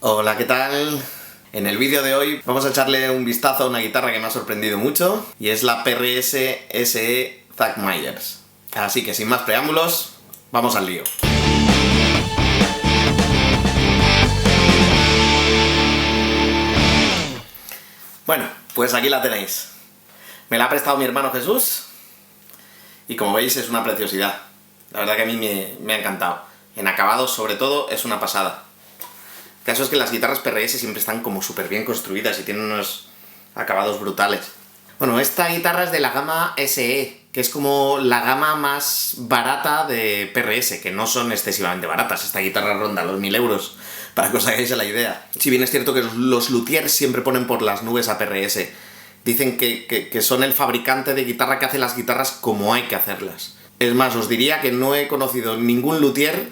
Hola, ¿qué tal? En el vídeo de hoy vamos a echarle un vistazo a una guitarra que me ha sorprendido mucho y es la PRS SE Zach Myers. Así que sin más preámbulos, vamos al lío. Bueno, pues aquí la tenéis. Me la ha prestado mi hermano Jesús y como veis es una preciosidad. La verdad que a mí me ha encantado. En acabados sobre todo es una pasada. El caso es que las guitarras PRS siempre están como súper bien construidas y tienen unos acabados brutales. Bueno, esta guitarra es de la gama SE, que es como la gama más barata de PRS, que no son excesivamente baratas. Esta guitarra ronda los 1000 euros, para que os hagáis la idea. Si bien es cierto que los luthiers siempre ponen por las nubes a PRS. Dicen que son el fabricante de guitarra que hace las guitarras como hay que hacerlas. Es más, os diría que no he conocido ningún luthier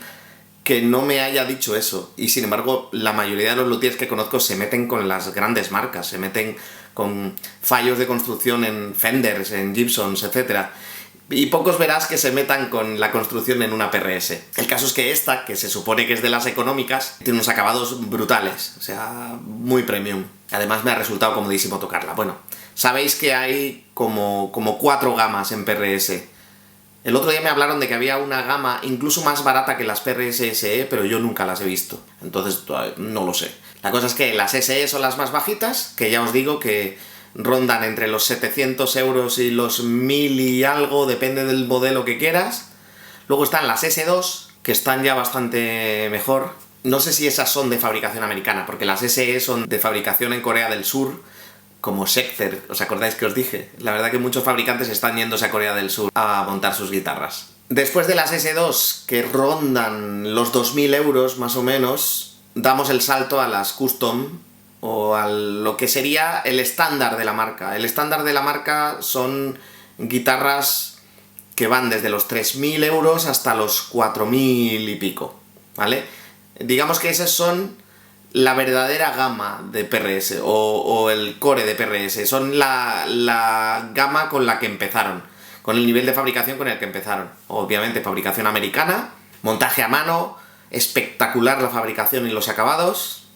que no me haya dicho eso, y sin embargo la mayoría de los luthiers que conozco se meten con las grandes marcas, se meten con fallos de construcción en Fenders, en Gibsons, etc. Y pocos verás que se metan con la construcción en una PRS. El caso es que esta, que se supone que es de las económicas, tiene unos acabados brutales, o sea, muy premium. Además me ha resultado comodísimo tocarla. Bueno, sabéis que hay como 4 gamas en PRS. El otro día me hablaron de que había una gama incluso más barata que las PRS SE, pero yo nunca las he visto, entonces no lo sé. La cosa es que las SE son las más bajitas, que ya os digo que rondan entre los 700 euros y los 1000 y algo, depende del modelo que quieras. Luego están las S2, que están ya bastante mejor. No sé si esas son de fabricación americana, porque las SE son de fabricación en Corea del Sur, como Schecter, ¿os acordáis que os dije? La verdad que muchos fabricantes están yéndose a Corea del Sur a montar sus guitarras. Después de las S2, que rondan los 2000 euros más o menos, damos el salto a las Custom, o a lo que sería el estándar de la marca. El estándar de la marca son guitarras que van desde los 3000 euros hasta los 4000 y pico, ¿vale? Digamos que esas son la verdadera gama de PRS, o el core de PRS, son la gama con la que empezaron, con el nivel de fabricación con el que empezaron. Obviamente fabricación americana, montaje a mano, espectacular la fabricación y los acabados,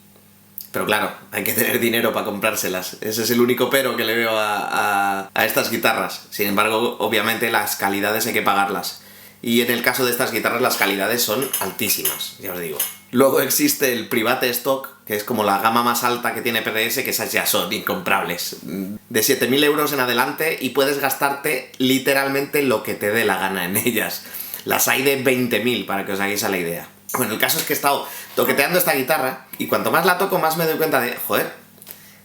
pero claro, hay que tener dinero para comprárselas. Ese es el único pero que le veo a estas guitarras. Sin embargo, obviamente las calidades hay que pagarlas. Y en el caso de estas guitarras las calidades son altísimas, ya os digo. Luego existe el Private Stock, que es como la gama más alta que tiene PRS, que esas ya son incomprables. De 7000 euros en adelante y puedes gastarte literalmente lo que te dé la gana en ellas. Las hay de 20.000, para que os hagáis a la idea. Bueno, el caso es que he estado toqueteando esta guitarra y cuanto más la toco más me doy cuenta de, joder,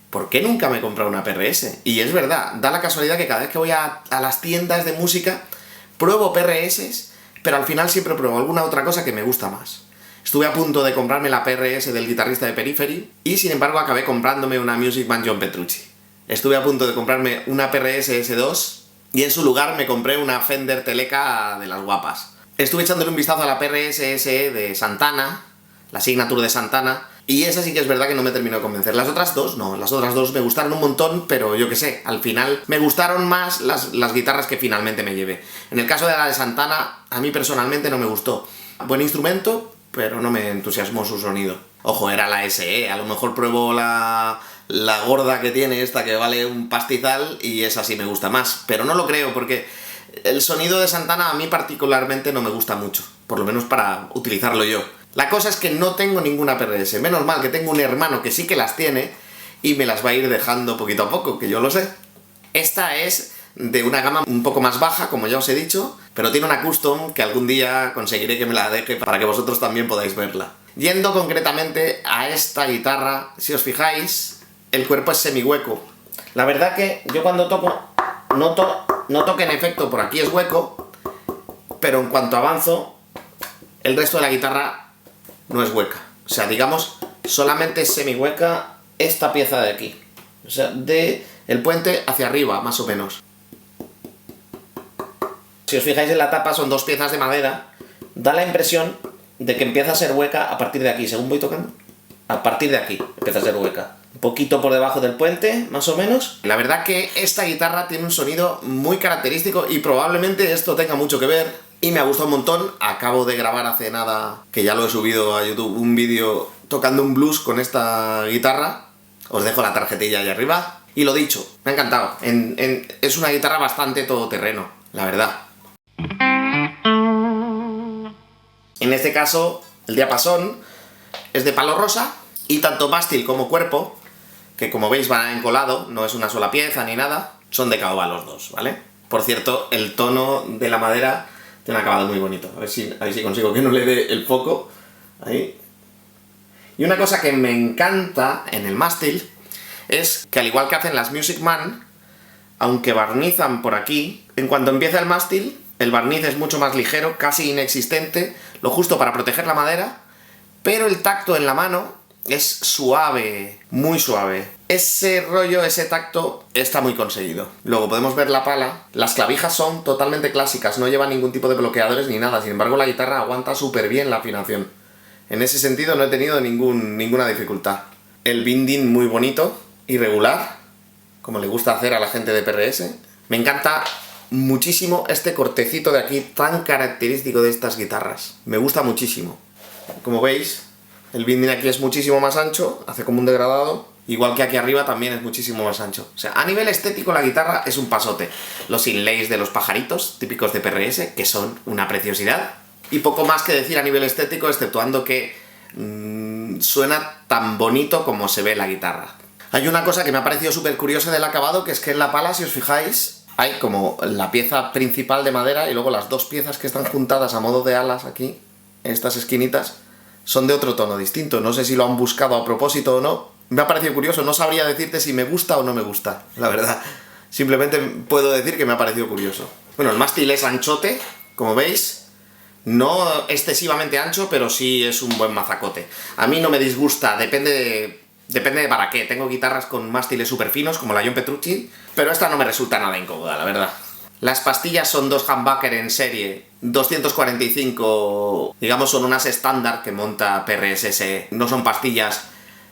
¿por qué nunca me he comprado una PRS? Y es verdad, da la casualidad que cada vez que voy a las tiendas de música pruebo PRS, pero al final siempre pruebo alguna otra cosa que me gusta más. Estuve a punto de comprarme la PRS del guitarrista de Periphery y sin embargo acabé comprándome una Music Man John Petrucci. Estuve a punto de comprarme una PRS S2 y en su lugar me compré una Fender Teleca de las guapas. Estuve echándole un vistazo a la PRS SE de Santana, la Signature de Santana, y esa sí que es verdad que no me terminó de convencer. Las otras dos no, las otras dos me gustaron un montón, pero yo qué sé, al final me gustaron más las guitarras que finalmente me llevé. En el caso de la de Santana, a mí personalmente no me gustó. Buen instrumento, pero no me entusiasmó su sonido. Ojo, era la SE, a lo mejor pruebo la gorda que tiene esta que vale un pastizal y esa sí me gusta más, pero no lo creo porque el sonido de Santana a mí particularmente no me gusta mucho, por lo menos para utilizarlo yo. La cosa es que no tengo ninguna PRS, menos mal que tengo un hermano que sí que las tiene y me las va a ir dejando poquito a poco, que yo lo sé. Esta es de una gama un poco más baja, como ya os he dicho, pero tiene una custom que algún día conseguiré que me la deje para que vosotros también podáis verla. Yendo concretamente a esta guitarra, si os fijáis, el cuerpo es semihueco. La verdad que yo cuando toco, noto que en efecto por aquí es hueco, pero en cuanto avanzo, el resto de la guitarra no es hueca. O sea, digamos, solamente es semihueca esta pieza de aquí. O sea, de el puente hacia arriba, más o menos. Si os fijáis en la tapa son 2 piezas de madera. Da la impresión de que empieza a ser hueca a partir de aquí, según voy tocando. A partir de aquí empieza a ser hueca. Un poquito por debajo del puente, más o menos. La verdad que esta guitarra tiene un sonido muy característico y probablemente esto tenga mucho que ver. Y me ha gustado un montón. Acabo de grabar hace nada, que ya lo he subido a YouTube, un vídeo tocando un blues con esta guitarra. Os dejo la tarjetilla ahí arriba. Y lo dicho, me ha encantado. Es una guitarra bastante todoterreno, la verdad. En este caso, el diapasón es de palo rosa y tanto mástil como cuerpo, que como veis van encolado, no es una sola pieza ni nada, son de caoba los dos, ¿vale? Por cierto, el tono de la madera tiene un acabado muy bonito. A ver si consigo que no le dé el foco. Ahí. Y una cosa que me encanta en el mástil es que, al igual que hacen las Music Man, aunque barnizan por aquí, en cuanto empieza el mástil, el barniz es mucho más ligero, casi inexistente, lo justo para proteger la madera, pero el tacto en la mano es suave, muy suave. Ese rollo, ese tacto está muy conseguido. Luego podemos ver la pala. Las clavijas son totalmente clásicas, no llevan ningún tipo de bloqueadores ni nada, sin embargo la guitarra aguanta súper bien la afinación. En ese sentido no he tenido ninguna dificultad. El binding muy bonito, irregular, como le gusta hacer a la gente de PRS. Me encanta muchísimo este cortecito de aquí, tan característico de estas guitarras. Me gusta muchísimo. Como veis, el binding aquí es muchísimo más ancho, hace como un degradado, igual que aquí arriba también es muchísimo más ancho. O sea, a nivel estético la guitarra es un pasote. Los inlays de los pajaritos, típicos de PRS, que son una preciosidad. Y poco más que decir a nivel estético, exceptuando que suena tan bonito como se ve la guitarra. Hay una cosa que me ha parecido súper curiosa del acabado, que es que en la pala, si os fijáis, hay como la pieza principal de madera y luego las dos piezas que están juntadas a modo de alas aquí, en estas esquinitas, son de otro tono distinto. No sé si lo han buscado a propósito o no. Me ha parecido curioso, no sabría decirte si me gusta o no me gusta, la verdad. Simplemente puedo decir que me ha parecido curioso. Bueno, el mástil es anchote, como veis. No excesivamente ancho, pero sí es un buen mazacote. A mí no me disgusta, depende de para qué. Tengo guitarras con mástiles súper finos, como la John Petrucci, pero esta no me resulta nada incómoda, la verdad. Las pastillas son dos humbucker en serie, 245, digamos, son unas estándar que monta PRS. No son pastillas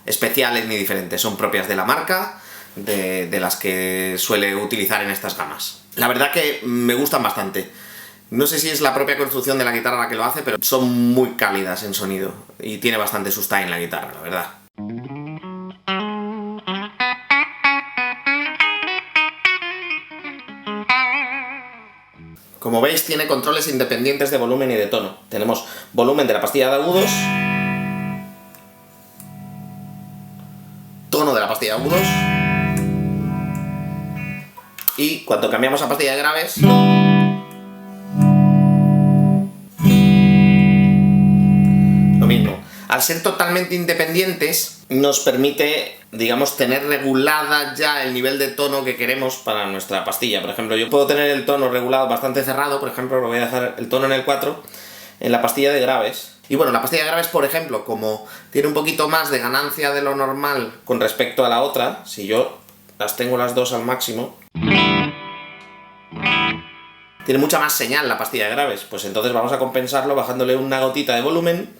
especiales ni diferentes, son propias de la marca, de las que suele utilizar en estas gamas. La verdad que me gustan bastante. No sé si es la propia construcción de la guitarra la que lo hace, pero son muy cálidas en sonido y tiene bastante sustain la guitarra, la verdad. Como veis, tiene controles independientes de volumen y de tono. Tenemos volumen de la pastilla de agudos, tono de la pastilla de agudos, y cuando cambiamos a pastilla de graves, lo mismo. Al ser totalmente independientes, nos permite, digamos, tener regulada ya el nivel de tono que queremos para nuestra pastilla. Por ejemplo, yo puedo tener el tono regulado bastante cerrado, por ejemplo, lo voy a dejar el tono en el 4, en la pastilla de graves. Y bueno, la pastilla de graves, por ejemplo, como tiene un poquito más de ganancia de lo normal con respecto a la otra, si yo las tengo las dos al máximo, tiene mucha más señal la pastilla de graves, pues entonces vamos a compensarlo bajándole una gotita de volumen.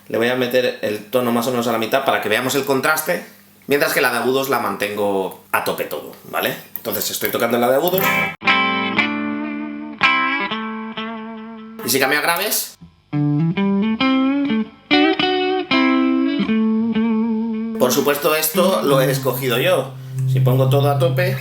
Le voy a meter el tono más o menos a la mitad para que veamos el contraste, mientras que la de agudos la mantengo a tope todo, ¿vale? Entonces estoy tocando en la de agudos. Y si cambio a graves, por supuesto esto lo he escogido yo. Si pongo todo a tope,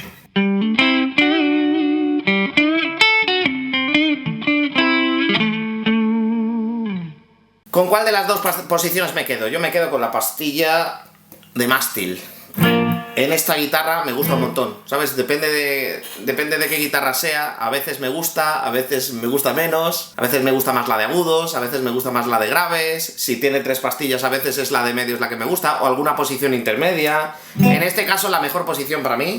¿con cuál de las dos posiciones me quedo? Yo me quedo con la pastilla de mástil. En esta guitarra me gusta un montón, ¿sabes? Depende de qué guitarra sea. A veces me gusta, a veces me gusta menos, a veces me gusta más la de agudos, a veces me gusta más la de graves. Si tiene tres pastillas, a veces es la de medios la que me gusta, o alguna posición intermedia. En este caso, la mejor posición para mí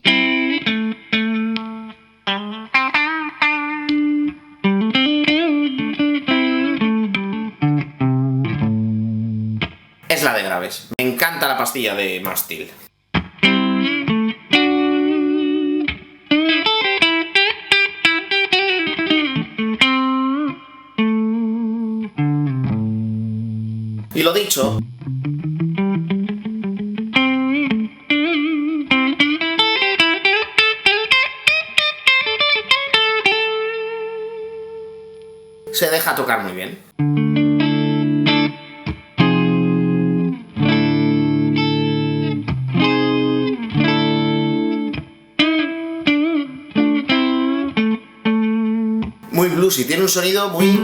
es la de graves. Me encanta la pastilla de mástil. Y lo dicho, se deja tocar muy bien. bluesy, tiene un sonido muy...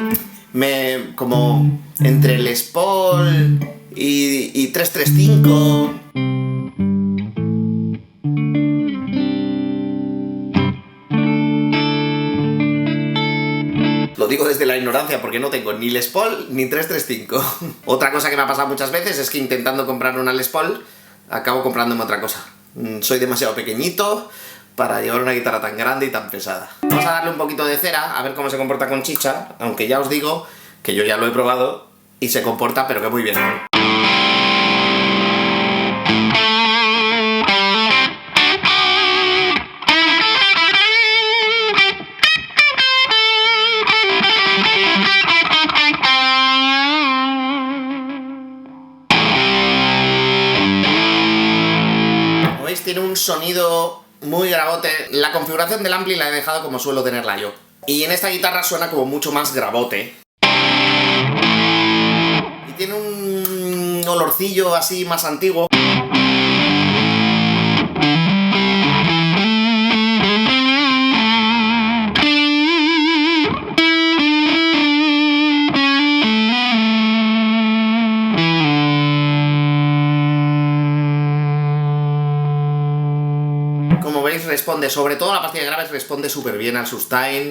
como entre el Les Paul y 335. Lo digo desde la ignorancia porque no tengo ni Les Paul ni 335. Otra cosa que me ha pasado muchas veces es que intentando comprar una Les Paul acabo comprándome otra cosa. Soy demasiado pequeñito para llevar una guitarra tan grande y tan pesada. Vamos a darle un poquito de cera a ver cómo se comporta con chicha, aunque ya os digo que yo ya lo he probado y se comporta pero que muy bien. Tiene un sonido muy grabote. La configuración del ampli la he dejado como suelo tenerla yo. Y en esta guitarra suena como mucho más grabote. Y tiene un olorcillo así más antiguo. Como veis responde, sobre todo la pastilla de graves responde súper bien al sustain.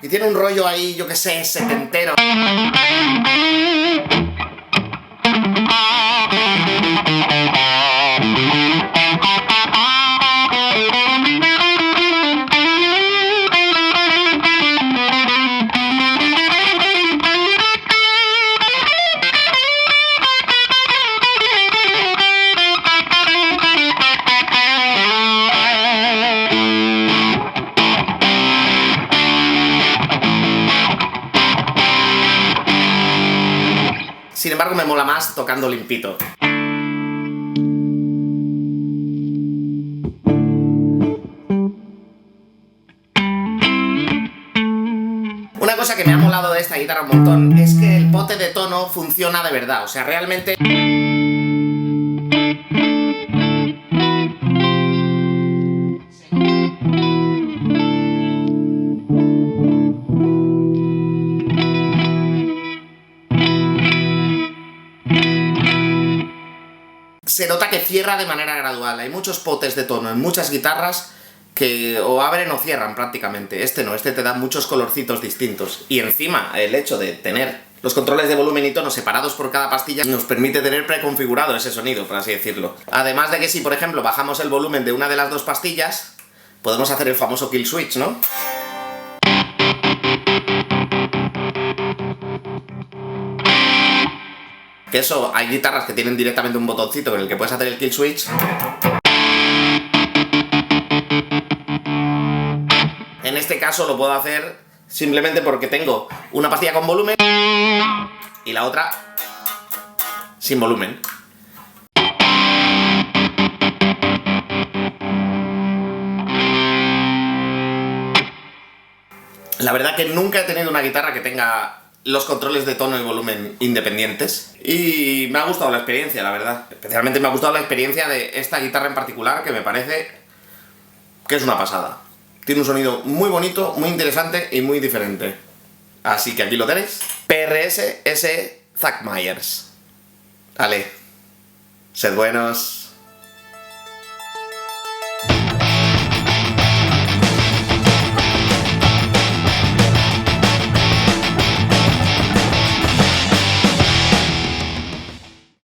Y tiene un rollo ahí, yo que sé, setentero. Sin embargo, me mola más tocando limpito. Una cosa que me ha molado de esta guitarra un montón es que el pote de tono funciona de verdad, o sea, realmente... Se nota que cierra de manera gradual. Hay muchos potes de tono en muchas guitarras que o abren o cierran prácticamente. Este no, este te da muchos colorcitos distintos. Y encima, el hecho de tener los controles de volumen y tono separados por cada pastilla nos permite tener preconfigurado ese sonido, por así decirlo. Además de que si, por ejemplo, bajamos el volumen de una de las dos pastillas, podemos hacer el famoso kill switch, ¿no? Que eso, hay guitarras que tienen directamente un botoncito con el que puedes hacer el kill switch. En este caso lo puedo hacer simplemente porque tengo una pastilla con volumen y la otra sin volumen. La verdad que nunca he tenido una guitarra que tenga los controles de tono y volumen independientes y me ha gustado la experiencia, la verdad. Especialmente me ha gustado la experiencia de esta guitarra en particular, que me parece que es una pasada. Tiene un sonido muy bonito, muy interesante y muy diferente. Así que aquí lo tenéis. PRS S. Zack Myers. Vale, sed buenos.